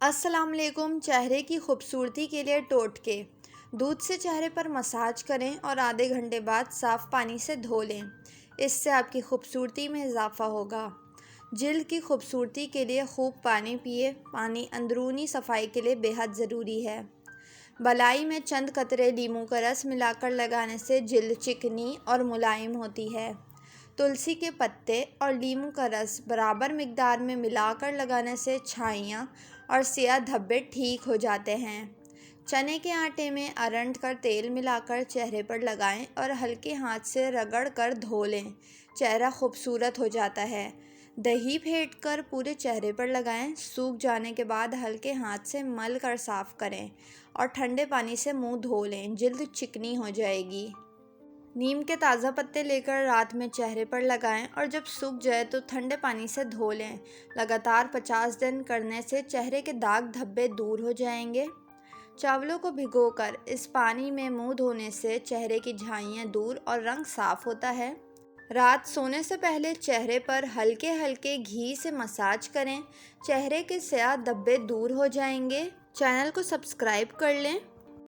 अस्सलाम वालेकुम। चेहरे की खूबसूरती के लिए टोटके। दूध से चेहरे पर मसाज करें और आधे घंटे बाद साफ़ पानी से धो लें। इससे आपकी खूबसूरती में इजाफ़ा होगा। जिल्द की खूबसूरती के लिए खूब पानी पिए। पानी अंदरूनी सफाई के लिए बेहद ज़रूरी है। बलाई में चंद कतरे नींबू का रस मिलाकर लगाने से जिल्द चिकनी और मुलायम होती है। तुलसी के पत्ते और नींबू का रस बराबर मिकदार में मिलाकर लगाने से छाइयाँ और सियाह धब्बे ठीक हो जाते हैं। चने के आटे में अरंड का तेल मिलाकर चेहरे पर लगाएं और हल्के हाथ से रगड़ कर धो लें। चेहरा खूबसूरत हो जाता है। दही फेंट कर पूरे चेहरे पर लगाएं। सूख जाने के बाद हल्के हाथ से मल कर साफ़ करें और ठंडे पानी से मुंह धो लें। जिल्द चिकनी हो जाएगी। नीम के ताज़ा पत्ते लेकर रात में चेहरे पर लगाएं और जब सूख जाए तो ठंडे पानी से धो लें। लगातार 50 दिन करने से चेहरे के दाग धब्बे दूर हो जाएंगे। चावलों को भिगोकर इस पानी में मुंह धोने से चेहरे की झाइयाँ दूर और रंग साफ होता है। रात सोने से पहले चेहरे पर हल्के हल्के घी से मसाज करें। चेहरे के स्याह धब्बे दूर हो जाएंगे। चैनल को सब्सक्राइब कर लें।